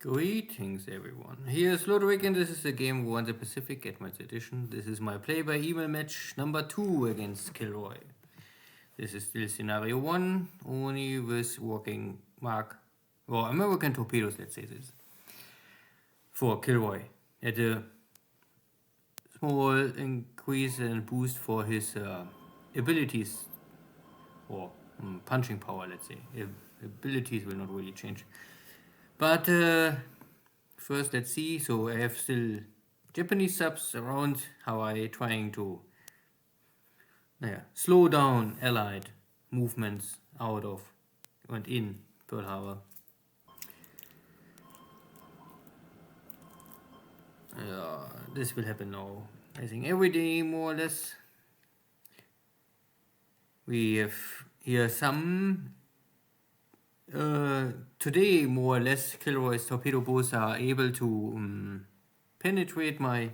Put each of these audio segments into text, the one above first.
Greetings everyone, here's Ludwig and this is the game War in the Pacific Admirals Edition. This is my play by email match number 2 against KilRoy. This is still scenario 1, only with working mark, or American torpedoes, let's say this. For KilRoy, at a small increase and boost for his abilities, or punching power, let's say. Abilities will not really change. But first let's see, so I have still Japanese subs around, how I trying to slow down Allied movements out of and in Pearl Harbor. This will happen now, I think every day more or less. We have here some today, more or less, KilRoy's torpedo boats are able to penetrate my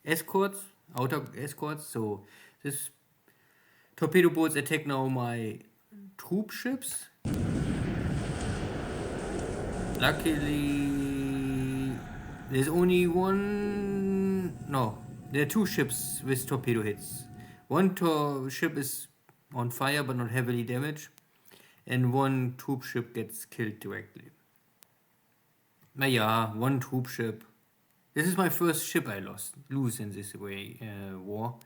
escorts, outer escorts. So this torpedo boats attack now my troop ships. Luckily, there's only there are 2 ships with torpedo hits. One ship is on fire but not heavily damaged, and 1 troop ship gets killed directly. One troop ship. This is my first ship I lose in this way war.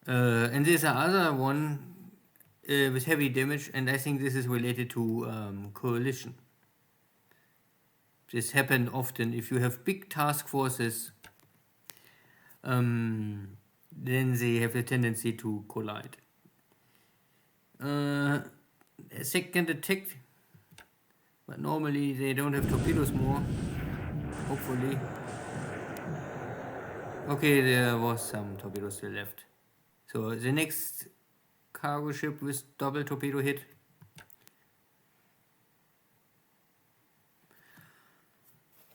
And there's another one with heavy damage, and I think this is related to coalition. This happened often if you have big task forces. Then they have a tendency to collide. A second attack, but normally they don't have torpedoes more, hopefully. Okay, there was some torpedoes still left. So the next cargo ship with double torpedo hit.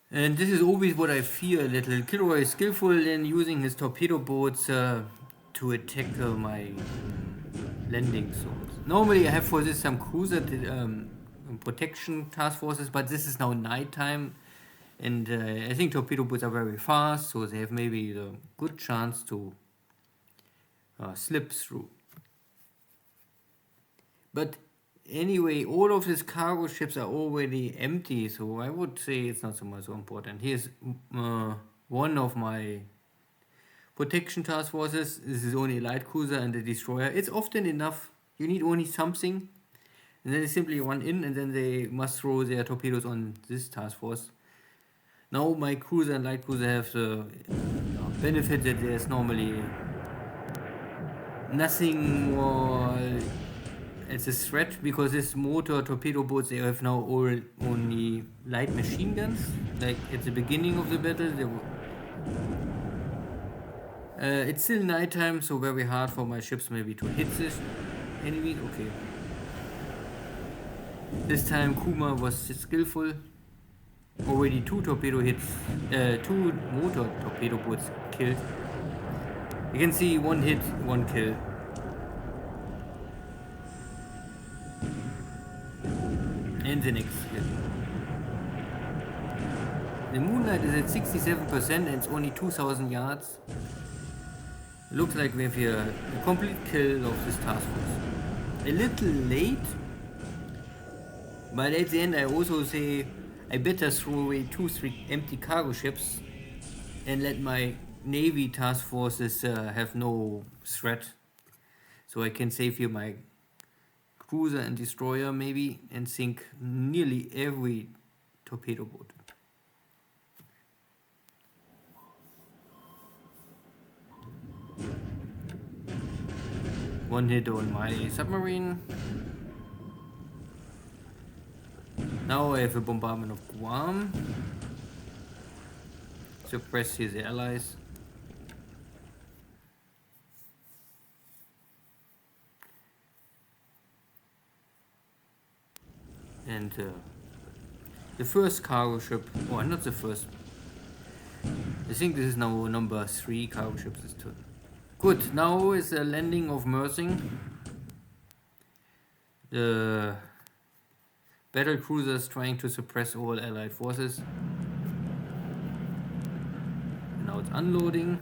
And this is always what I fear a little. KilRoy is skillful in using his torpedo boats to attack my landing zones. Normally I have for this some cruiser protection task forces, but this is now nighttime, and I think torpedo boats are very fast, so they have maybe the good chance to slip through. But anyway, all of these cargo ships are already empty, so I would say it's not so much so important. Here's one of my protection task forces. This is only a light cruiser and a destroyer. It's often enough. You need only something, and then they simply run in, and then they must throw their torpedoes on this task force. Now my cruiser and light cruiser have the benefit that there's normally nothing more as a threat, because this motor torpedo boats, they have now only light machine guns. Like at the beginning of the battle, they were it's still nighttime, so very hard for my ships maybe to hit this enemy. Okay. This time Kuma was skillful. Already 2 torpedo hits, 2 motor torpedo boats killed. You can see 1 hit, 1 kill. And the next hit. The Moonlight is at 67% and it's only 2,000 yards. Looks like we have here a complete kill of this task force. A little late, but at the end I also say I better throw away 2-3 empty cargo ships and let my Navy task forces have no threat. So I can save here my cruiser and destroyer maybe and sink nearly every torpedo boat. One hit on my submarine. Now I have a bombardment of Guam. Suppress here the allies. And the first cargo ship, or not the first, I think this is now number 3 cargo ship this turn. Good, now is the landing of Mersing. The battle cruisers trying to suppress all allied forces. Now it's unloading.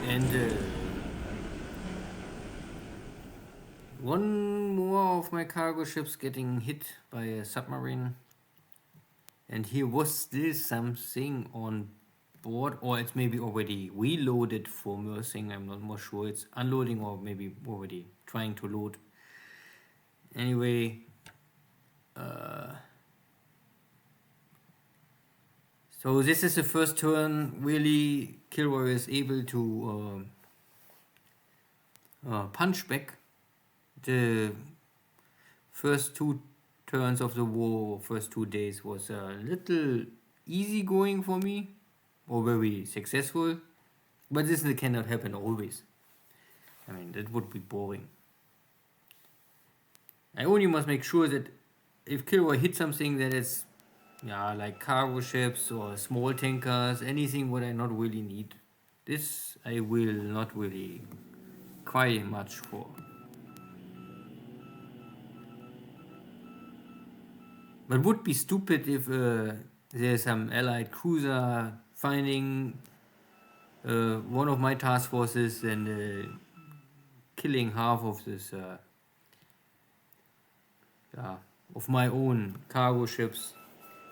And one more of my cargo ships getting hit by a submarine. And here was still something on board, or it's maybe already reloaded for Mersing. I'm not more sure. It's unloading or maybe already trying to load. Anyway, so this is the first turn. Really, KilRoy is able to punch back. The first two turns of the war, first 2 days, was a little easy going for me, or very successful, but this cannot happen always. I mean, that would be boring. I only must make sure that if KilRoy hits something that is, yeah, like cargo ships or small tankers, anything what I not really need, this I will not really cry much for. But would be stupid if there's some allied cruiser finding one of my task forces and killing half of this of my own cargo ships,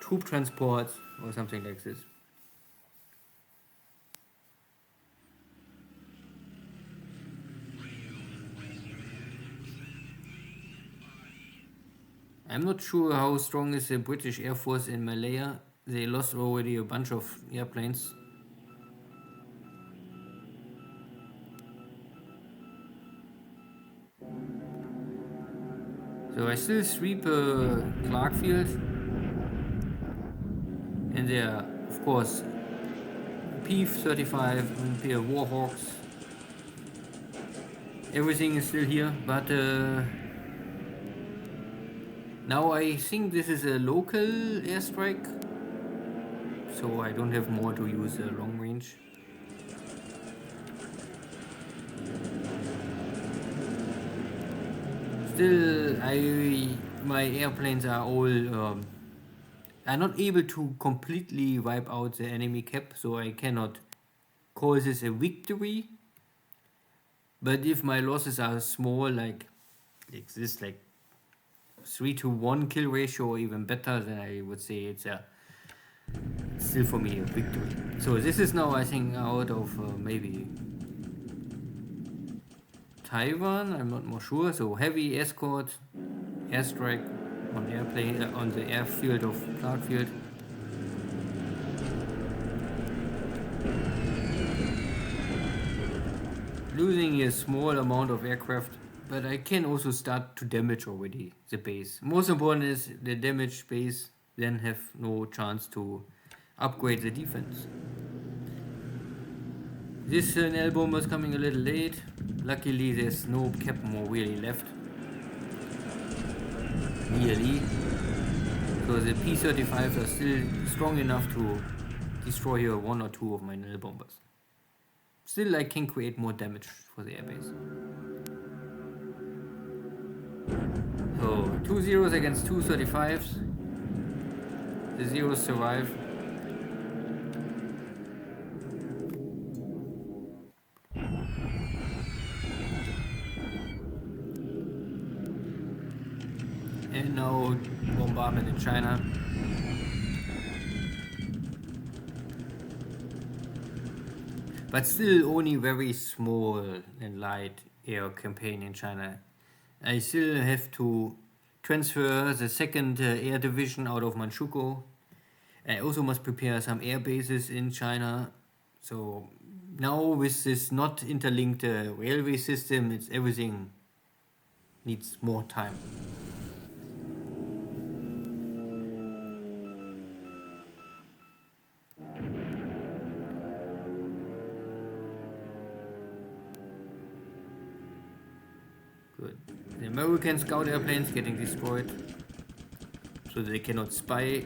troop transports or something like this. I'm not sure how strong is the British Air Force in Malaya. They lost already a bunch of airplanes. So I still sweep Clark Field. And there are, of course, P-35 and Warhawks. Everything is still here, but now I think this is a local airstrike, so I don't have more to use long range. Still, my airplanes are all are not able to completely wipe out the enemy cap, so I cannot call this a victory. But if my losses are small, like this, like 3-to-1 kill ratio, or even better, then I would say it's still for me a victory. So this is now, I think, out of maybe Taiwan. I'm not more sure. So heavy escort, airstrike on airplane on the airfield of Clarkfield. Losing a small amount of aircraft, but I can also start to damage already the base. Most important is the damaged base then have no chance to upgrade the defense. This nail bomber is coming a little late. Luckily there's no cap more really left. Nearly. So the P-35s are still strong enough to destroy here 1 or 2 of my nail bombers. Still, I can create more damage for the airbase. So 2 zeros against 2 35s. The zeros survive. And now bombardment in China. But still only very small and light air campaign in China. I still have to transfer the 2nd Air Division out of Manchukuo I also must prepare some air bases in China. So now with this not interlinked railway system, it's everything needs more time. Good. The American scout airplanes getting destroyed, so they cannot spy.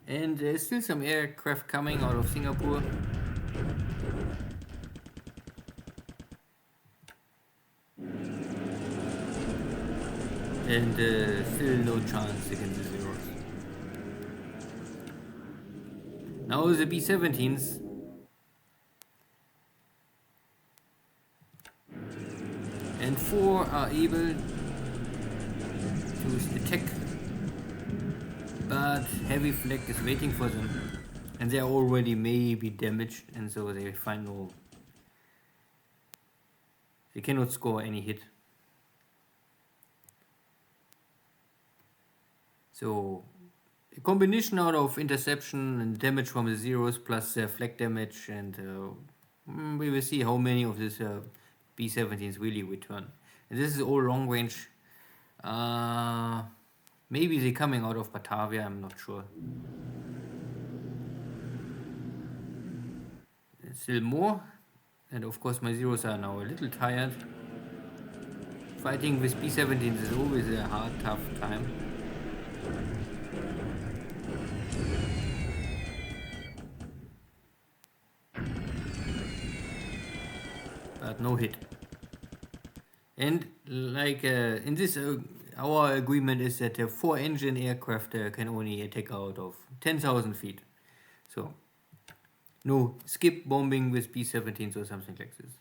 And there's still some aircraft coming out of Singapore. And still no chance against the Zeros. Now the B-17s. And 4 are able to attack, but heavy flak is waiting for them, and they are already maybe damaged, and so they find no. They cannot score any hit. So a combination out of interception and damage from the Zeros plus flak damage, and we will see how many of these B-17s really return. And this is all long range. Maybe they're coming out of Batavia, I'm not sure. There's still more, and of course my Zeros are now a little tired. Fighting with B-17s is always a hard, tough time. But no hit. And like in this, our agreement is that a 4-engine aircraft can only attack out of 10,000 feet. So no skip bombing with B-17s or something like this.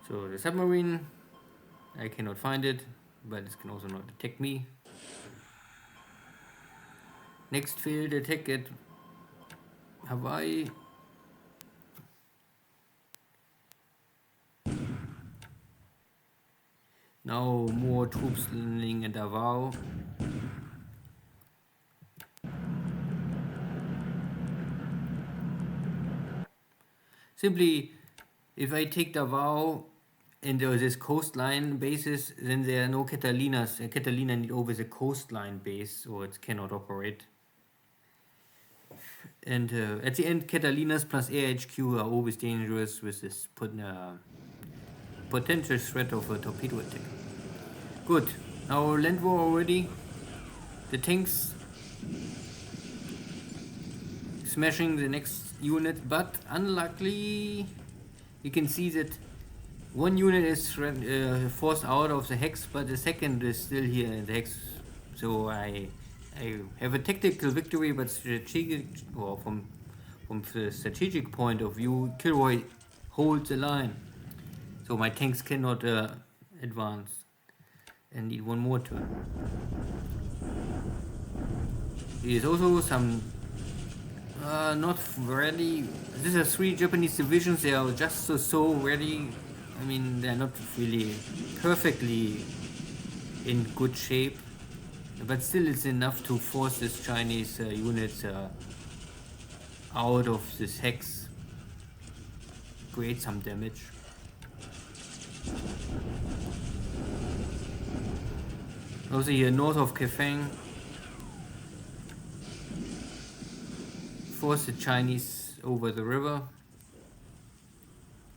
So the submarine, I cannot find it, but it can also not detect me. Next failed attack at Hawaii. Now more troops landing at Davao. Simply, if I take Davao and there is this coastline bases, then there are no Catalinas. Catalina need always a coastline base, or it cannot operate. And at the end, Catalinas plus AHQ are always dangerous with this potential threat of a torpedo attack. Good. Now land war already. The tanks smashing the next unit, but unluckily, you can see that one unit is forced out of the hex, but the second is still here in the hex. So I have a tactical victory, but strategic, or from the strategic point of view, KilRoy holds the line. So my tanks cannot advance and need one more turn. There is also some not ready. These are 3 Japanese divisions. They are just so ready. I mean, they're not really perfectly in good shape, but still it's enough to force this Chinese units out of this hex, create some damage. Also here north of Kaifeng, force the Chinese over the river.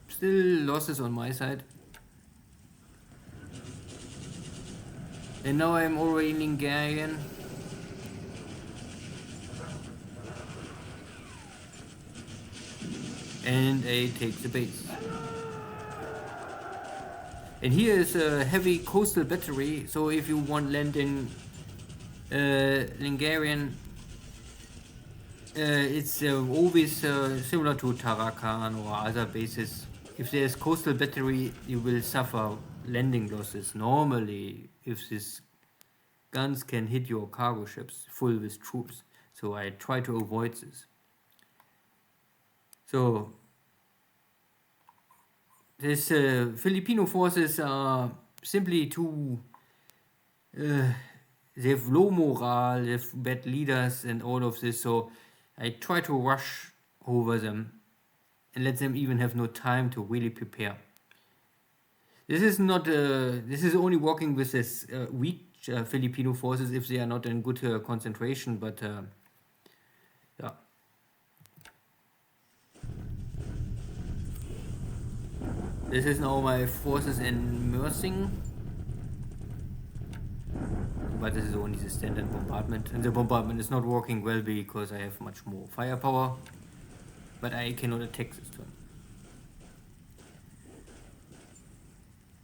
Still losses on my side. And now I'm already in Hungarian. and I take the base. And here is a heavy coastal battery, so if you want land in Lingarian, it's always similar to Tarakan or other bases. If there's coastal battery, you will suffer landing losses. Normally, if these guns can hit your cargo ships full with troops, so I try to avoid this. So these Filipino forces are simply too they have low morale, they have bad leaders and all of this, so I try to rush over them and let them even have no time to really prepare. This is not this is only working with this weak Filipino forces if they are not in good concentration, but yeah. This is now my forces in Mersing. But this is only the standard bombardment, and the bombardment is not working well because I have much more firepower, but I cannot attack this turn.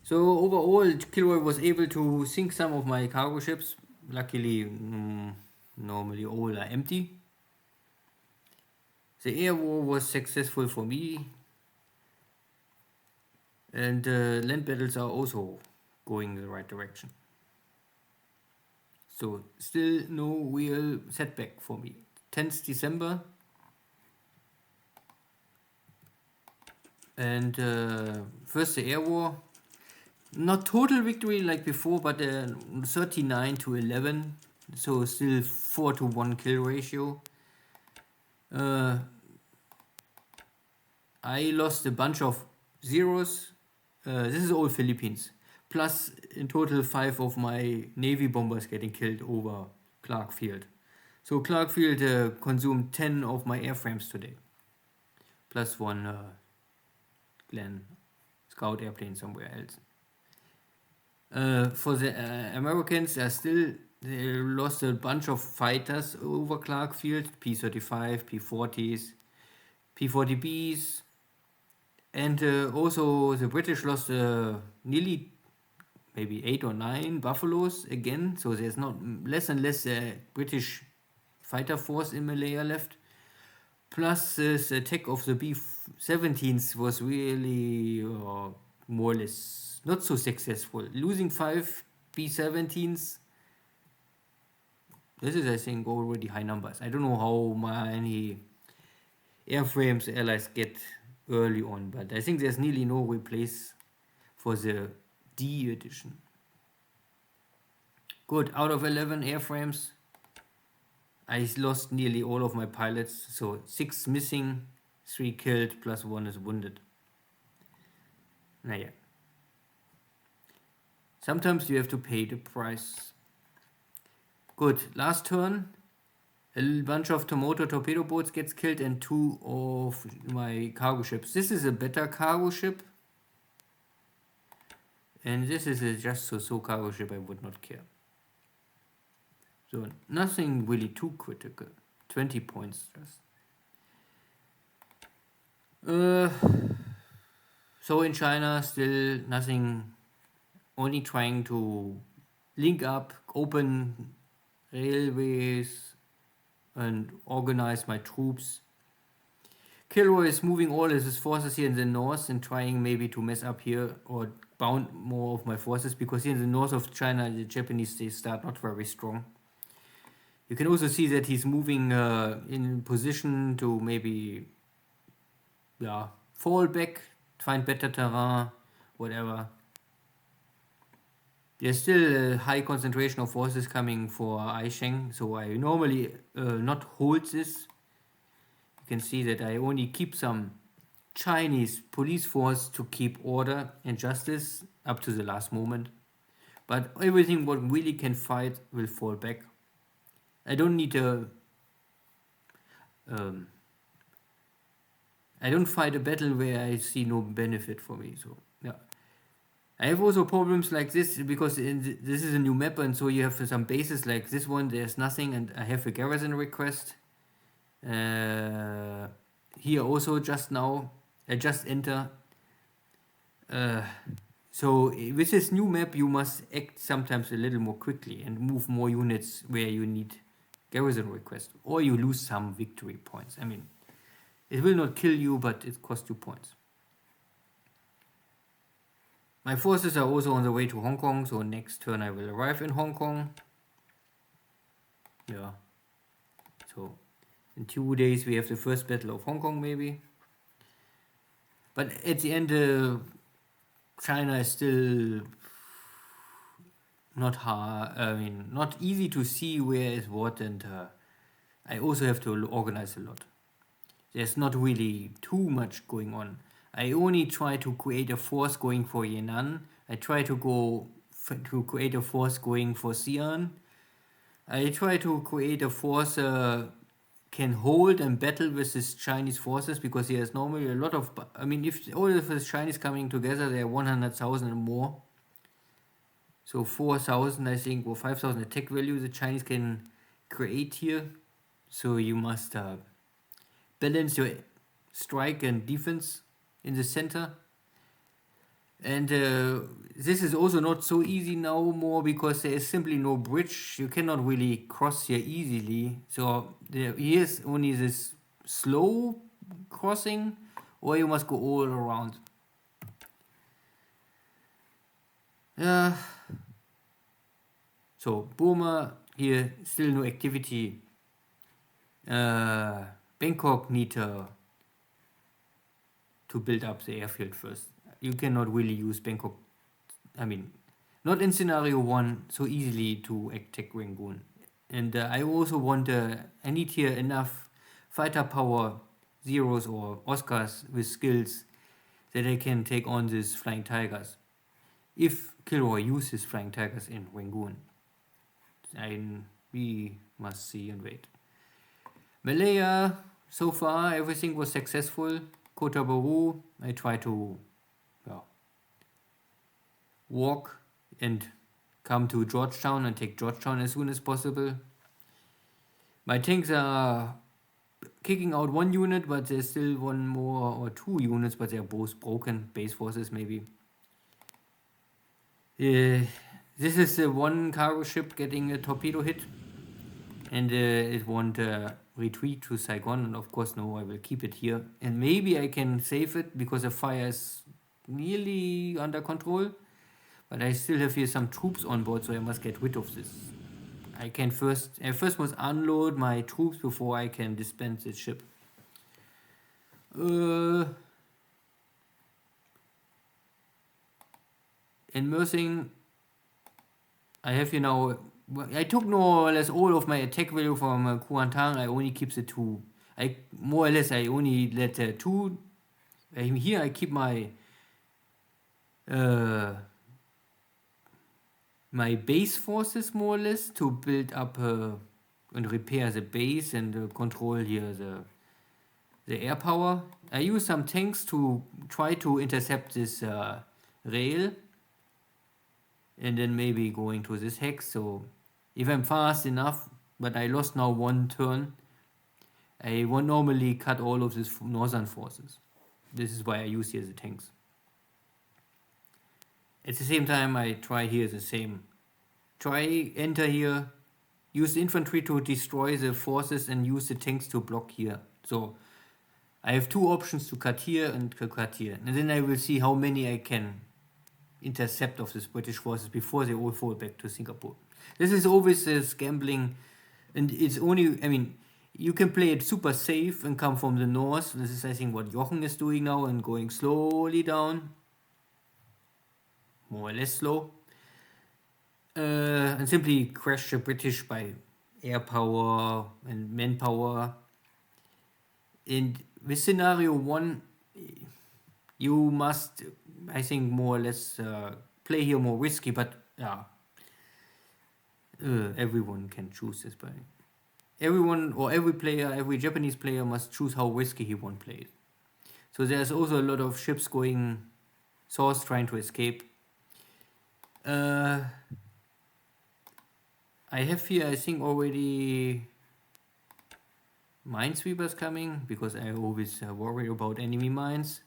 So overall, KilRoy was able to sink some of my cargo ships. Luckily, normally all are empty. The air war was successful for me, and land battles are also going in the right direction. So still no real setback for me. 10th December. And first the air war. Not total victory like before, but 39-11. So still 4-1 kill ratio. I lost a bunch of zeros. This is all Philippines. Plus, in total, 5 of my Navy bombers getting killed over Clark Field. So Clark Field consumed 10 of my airframes today. Plus 1 Glenn scout airplane somewhere else. For the Americans, they lost a bunch of fighters over Clark Field. P-35, P-40s, P-40Bs. And also the British lost nearly maybe 8 or 9 Buffaloes again, so there's not less and less British fighter force in Malaya left. Plus this attack of the B-17s was really more or less not so successful. Losing 5 B-17s, this is I think already high numbers. I don't know how many airframes the Allies get early on, but I think there's nearly no replace for the D edition. Good, out of 11 airframes, I lost nearly all of my pilots, so 6 missing, 3 killed, plus 1 is wounded. Naja. Sometimes you have to pay the price. Good, last turn, a bunch of Tomoto torpedo boats gets killed and 2 of my cargo ships. This is a better cargo ship. And this is a just so cargo ship, I would not care. So nothing really too critical. 20 points just. So in China, still nothing, only trying to link up, open railways and organize my troops. KilRoy is moving all his forces here in the north and trying maybe to mess up here or bound more of my forces, because here in the north of China the Japanese, they start not very strong. You can also see that he's moving in position to maybe fall back, find better terrain, whatever. There's still a high concentration of forces coming for Aisheng, so I normally not hold this. You can see that I only keep some Chinese police force to keep order and justice up to the last moment. But everything what really can fight will fall back. I don't need a... I don't fight a battle where I see no benefit for me, so yeah. I have also problems like this because this is a new map, and so you have some bases like this one, there's nothing, and I have a garrison request. here also just now. I just enter. So with this new map, you must act sometimes a little more quickly and move more units where you need garrison request, or you lose some victory points. I mean, it will not kill you, but it costs you points. My forces are also on the way to Hong Kong, so next turn I will arrive in Hong Kong. Yeah. So in 2 days we have the first battle of Hong Kong maybe. But at the end, China is still not hard. I mean, not easy to see where is what, and I also have to organize a lot. There's not really too much going on. I only try to create a force going for Yan'an. I try to create a force going for Xi'an. I try to create a force can hold and battle with his Chinese forces, because he has normally a lot of. I mean, if all of his Chinese coming together, they are 100,000 and more. So 4,000, I think, or 5,000 attack value the Chinese can create here. So you must balance your strike and defense in the center. And this is also not so easy now more, because there is simply no bridge. You cannot really cross here easily. So here's only this slow crossing, or you must go all around. So Burma, here still no activity. Bangkok need to build up the airfield first. You cannot really use Bangkok, I mean, not in scenario 1 so easily to attack Rangoon. And I also want, I need here enough fighter power, Zeros or Oscars with skills that I can take on these Flying Tigers. If KilRoy uses Flying Tigers in Rangoon, we must see and wait. Malaya, so far everything was successful. Kota Bharu, I try to walk and come to Georgetown and take Georgetown as soon as possible. My tanks are kicking out 1 unit, but there's still 1 more or 2 units, but they're both broken base forces maybe. This is the 1 cargo ship getting a torpedo hit, and it won't retreat to Saigon, and of course no, I will keep it here, and maybe I can save it because the fire is nearly under control. But I still have here some troops on board, so I must get rid of this. I first must unload my troops before I can disband the ship. In Mersing, I have here now. I took more or less all of my attack value from Kuantan. I only keep the 2. I only let 2. Here I keep my my base forces more or less to build up and repair the base and control here the air power. I use some tanks to try to intercept this rail, and then maybe going to this hex. So if I'm fast enough, but I lost now 1 turn, I won't normally cut all of these northern forces. This is why I use here the tanks. At the same time, I try here the same. Try enter here, use the infantry to destroy the forces, and use the tanks to block here. So I have 2 options to cut here and cut here. And then I will see how many I can intercept of these British forces before they all fall back to Singapore. This is always this gambling, and it's only, I mean, you can play it super safe and come from the north. This is, I think, what Jochen is doing now, and going slowly down. More or less slow. And simply crash the British by air power and manpower. And with scenario 1, you must, I think, more or less play here more risky, but yeah, everyone can choose this. But everyone, or every player, every Japanese player must choose how risky he wants to play it. So there's also a lot of ships going south trying to escape. I have here, I think, already minesweepers coming, because I always worry about enemy mines.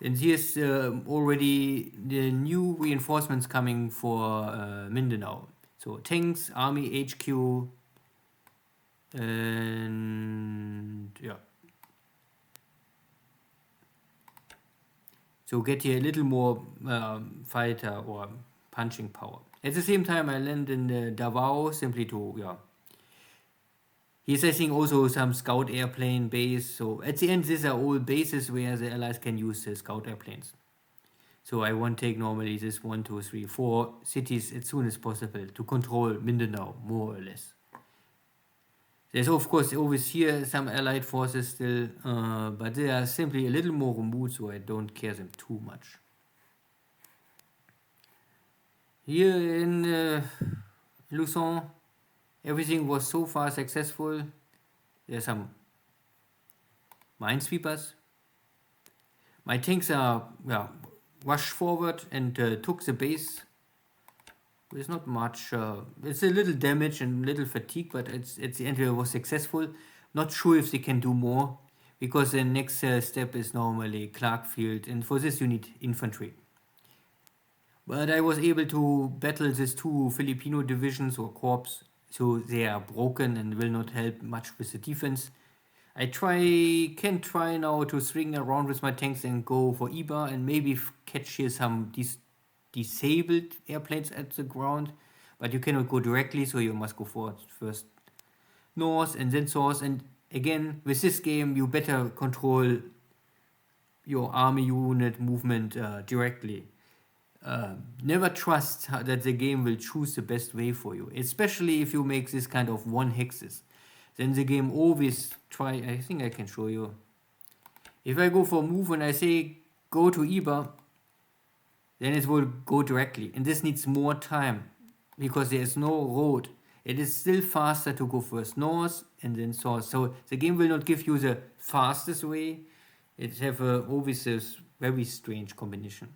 And here's already the new reinforcements coming for Mindanao. So tanks, army, HQ, and yeah. So get here a little more fighter or punching power. At the same time, I land in Davao simply to, yeah. He's, I think, also some scout airplane base. So at the end, these are all bases where the allies can use the scout airplanes. So I want to take normally this 1, 2, 3, 4 cities as soon as possible to control Mindanao, more or less. There's of course always here some allied forces still, but they are simply a little more remote, so I don't care them too much. Here in Luzon, everything was so far successful. There's some minesweepers. My tanks are rushed forward and took the base. There's not much. It's a little damage and little fatigue, but it's at the end it was successful. Not sure if they can do more, because the next step is normally Clarkfield, and for this you need infantry. But I was able to battle these 2 Filipino divisions or corps, so they are broken and will not help much with the defense. I can try now to swing around with my tanks and go for Iba and maybe catch here some disabled airplanes at the ground, but you cannot go directly, so you must go first north and then south. And again, with this game, you better control your army unit movement directly. Never trust that the game will choose the best way for you, especially if you make this kind of 1 hexes. Then the game always I think I can show you. If I go for move and I say go to Iba, then it will go directly. And this needs more time because there is no road. It is still faster to go first north and then south. So the game will not give you the fastest way. It have always this very strange combination.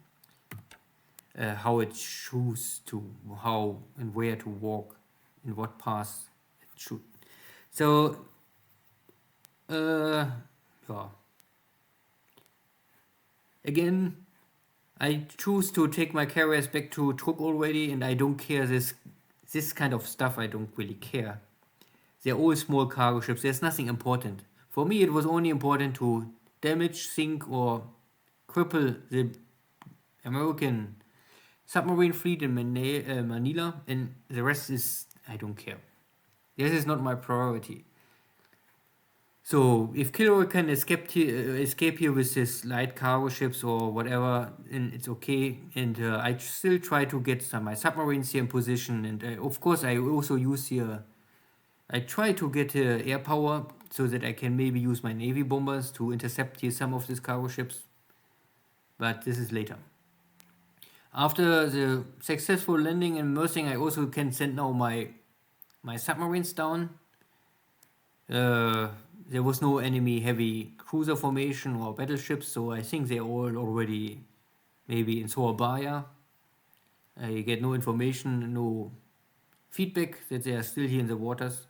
How it chooses to how and where to walk, in what path it should. So, yeah. Again, I choose to take my carriers back to Truk already, and I don't care this kind of stuff. I don't really care. They're all small cargo ships. There's nothing important. For me, it was only important to damage, sink, or cripple the American submarine fleet in Manila, and the rest is I don't care. This is not my priority. So if KilRoy can escape here with his light cargo ships or whatever, then it's okay. And I still try to get my submarines here in position. And of course, I also use here. I try to get air power so that I can maybe use my navy bombers to intercept here some of these cargo ships. But this is later. After the successful landing in Mersing, I also can send now my submarines down. There was no enemy heavy cruiser formation or battleships, so I think they're all already maybe in Surabaya. I get no information, no feedback that they are still here in the waters.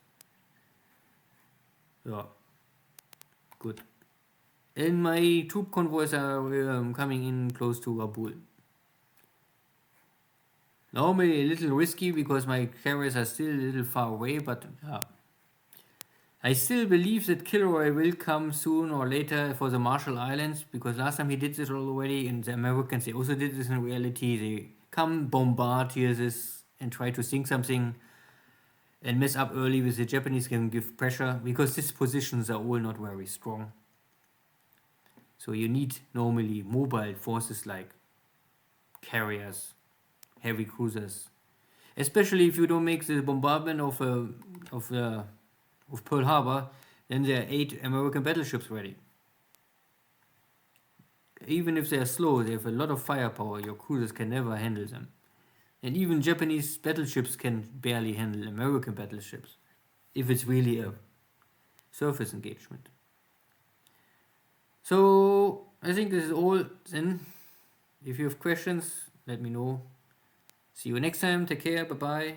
Yeah, good. And my troop convoys are coming in close to Kabul. Normally a little risky because my carriers are still a little far away, but yeah. I still believe that KilRoy will come soon or later for the Marshall Islands, because last time he did this already, and the Americans, they also did this in reality. They come bombard here this and try to sink something and mess up early with the Japanese can give pressure, because these positions are all not very strong. So you need normally mobile forces like carriers, heavy cruisers, especially if you don't make the bombardment of Pearl Harbor, then there are 8 American battleships ready. Even if they are slow, they have a lot of firepower. Your cruisers can never handle them. And even Japanese battleships can barely handle American battleships, if it's really a surface engagement. So, I think this is all then. If you have questions, let me know. See you next time. Take care. Bye-bye.